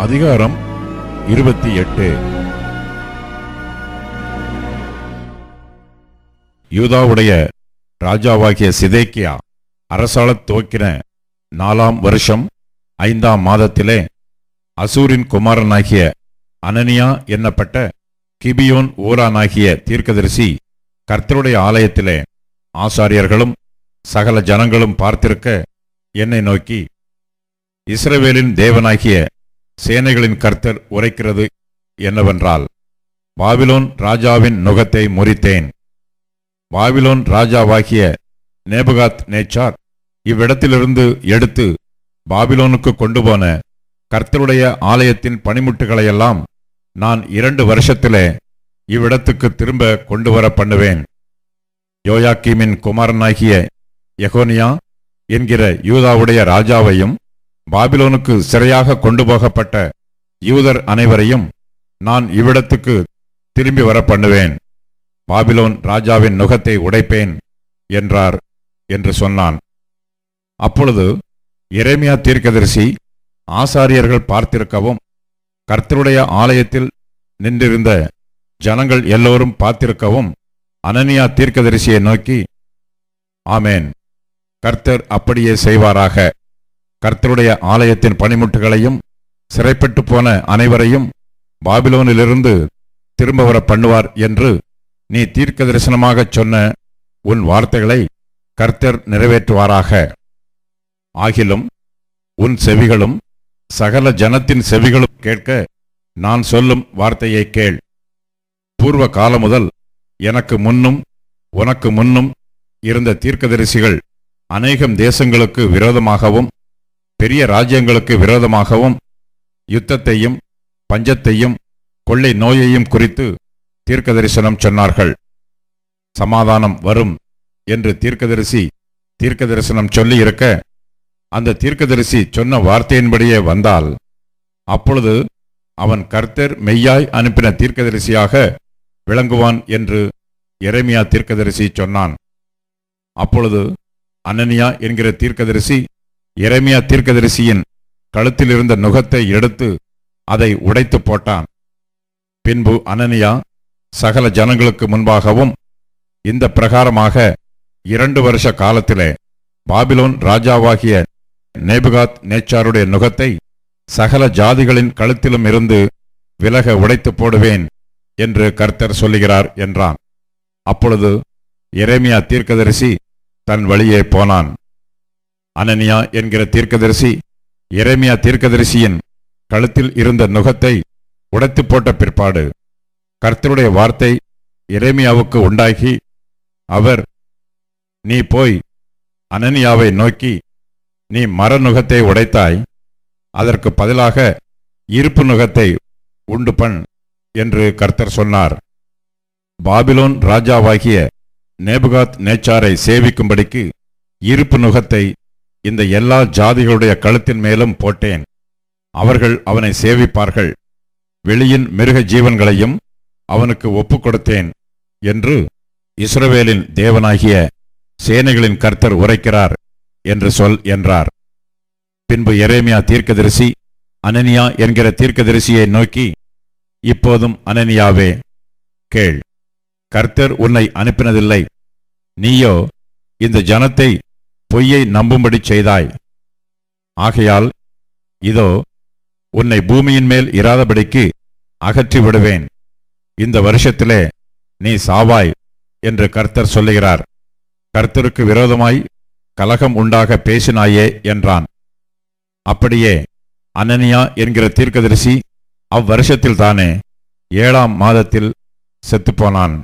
அதிகாரம் 28. யூதாவுடைய ராஜாவாகிய சிதேக்கியா அரசாளத் துவக்கின 4ஆம் வருஷம் 5ஆம் மாதத்திலே அசூரின் குமாரனாகிய அனனியா என்னப்பட்ட கிபியோன் ஊரானாகிய தீர்க்கதரிசி கர்த்தருடைய ஆலயத்திலே ஆசாரியர்களும் சகல ஜனங்களும் பார்த்திருக்க என்னை நோக்கி, இஸ்ரவேலின் தேவனாகிய சேனைகளின் கர்த்தர் உரைக்கிறது என்னவென்றால், பாபிலோன் ராஜாவின் நுகத்தை முறித்தேன். பாபிலோன் ராஜாவாகிய நேபுகாத் நேச்சார் இவ்விடத்திலிருந்து எடுத்து பாபிலோனுக்கு கொண்டு போன கர்த்தருடைய ஆலயத்தின் பணிமுட்டுகளையெல்லாம் நான் 2 வருஷத்திலே இவ்விடத்துக்கு திரும்ப கொண்டு வர பண்ணுவேன். யோயாக்கீமின் குமாரனாகிய எகோனியா என்கிற யூதாவுடைய ராஜாவையும் பாபிலோனுக்கு சிறையாக கொண்டு போகப்பட்ட யூதர் அனைவரையும் நான் இவ்விடத்துக்கு திரும்பி வர பண்ணுவேன். பாபிலோன் ராஜாவின் நுகத்தை உடைப்பேன் என்றார் என்று சொன்னான். அப்பொழுது எரேமியா தீர்க்கதரிசி ஆசாரியர்கள் பார்த்திருக்கவும் கர்த்தருடைய ஆலயத்தில் நின்றிருந்த ஜனங்கள் எல்லோரும் பார்த்திருக்கவும் அனனியா தீர்க்கதரிசியை நோக்கி, ஆமேன், கர்த்தர் அப்படியே செய்வாராக. கர்த்தருடைய ஆலயத்தின் பணிமுட்டுகளையும் சிறைப்பட்டு போன அனைவரையும் பாபிலோனிலிருந்து திரும்ப வர பண்ணுவார் என்று நீ தீர்க்க தரிசனமாகச் சொன்ன உன் வார்த்தைகளை கர்த்தர் நிறைவேற்றுவாராக. ஆகிலும் உன் செவிகளும் சகல ஜனத்தின் செவிகளும் கேட்க நான் சொல்லும் வார்த்தையை கேள். பூர்வ காலம் முதல் எனக்கு முன்னும் உனக்கு முன்னும் இருந்த தீர்க்கதரிசிகள் அநேகம் தேசங்களுக்கு விரோதமாகவும் பெரிய ராஜ்யங்களுக்கு விரோதமாகவும் யுத்தத்தையும் பஞ்சத்தையும் கொள்ளை நோயையும் குறித்து தீர்க்க தரிசனம் சொன்னார்கள். சமாதானம் வரும் என்று தீர்க்கதரிசி தீர்க்க தரிசனம் சொல்லி இருக்க, அந்த தீர்க்கதரிசி சொன்ன வார்த்தையின்படியே வந்தால் அப்பொழுது அவன் கர்த்தர் மெய்யாய் அனுப்பின தீர்க்கதரிசியாக விளங்குவான் என்று எரேமியா தீர்க்கதரிசி சொன்னான். அப்பொழுது அனனியா என்கிற தீர்க்கதரிசி எரேமியா தீர்க்கதரிசியின் கழுத்தில் இருந்த நுகத்தை எடுத்து அதை உடைத்து போட்டான். பின்பு அனனியா சகல ஜனங்களுக்கு முன்பாகவும் இந்த பிரகாரமாக 2 வருஷ காலத்திலே பாபிலோன் ராஜாவாகிய நேபுகாத் நேச்சாருடைய நுகத்தை சகல ஜாதிகளின் கழுத்திலும் இருந்து விலக உடைத்து போடுவேன் என்று கர்த்தர் சொல்லுகிறார் என்றான். அப்பொழுது எரேமியா தீர்க்கதரிசி தன் வழியே போனான். அனனியா என்கிற தீர்க்கதரிசி எரேமியா தீர்க்கதரிசியின் கழுத்தில் இருந்த நுகத்தை உடைத்து போட்ட பிற்பாடு கர்த்தருடைய வார்த்தை எரேமியாவுக்கு உண்டாகி, அவர், நீ போய் அனனியாவை நோக்கி, நீ மர நுகத்தை உடைத்தாய், அதற்கு பதிலாக இருப்பு நுகத்தை உண்டு பண் என்று கர்த்தர் சொன்னார். பாபிலோன் ராஜாவாகிய நேபுகாத் நேச்சாரை சேவிக்கும்படிக்கு இருப்பு நுகத்தை இந்த எல்லா ஜாதிகளுடைய கழுத்தின் மேலும் போட்டேன். அவர்கள் அவனை சேவிப்பார்கள். வெளியின் மிருக ஜீவன்களையும் அவனுக்கு ஒப்புக் கொடுத்தேன் என்று இஸ்ரவேலின் தேவனாகிய சேனைகளின் கர்த்தர் உரைக்கிறார் என்று சொல் என்றார். பின்பு எரேமியா தீர்க்கதரிசி அனனியா என்கிற தீர்க்கதரிசியை நோக்கி, இப்போதும் அனனியாவே, கேள், கர்த்தர் உன்னை அனுப்பினதில்லை. நீயோ இந்த ஜனத்தை பொய்யை நம்பும்படி செய்தாய். ஆகையால் இதோ உன்னை பூமியின் மேல் இராதபடிக்கு அகற்றி விடுவேன். இந்த வருஷத்திலே நீ சாவாய் என்று கர்த்தர் சொல்லுகிறார். கர்த்தருக்கு விரோதமாய் கலகம் உண்டாக பேசினாயே என்றான். அப்படியே அனனியா என்கிற தீர்க்கதரிசி அவ்வருஷத்தில் தானே 7ஆம் மாதத்தில் செத்துப்போனான்.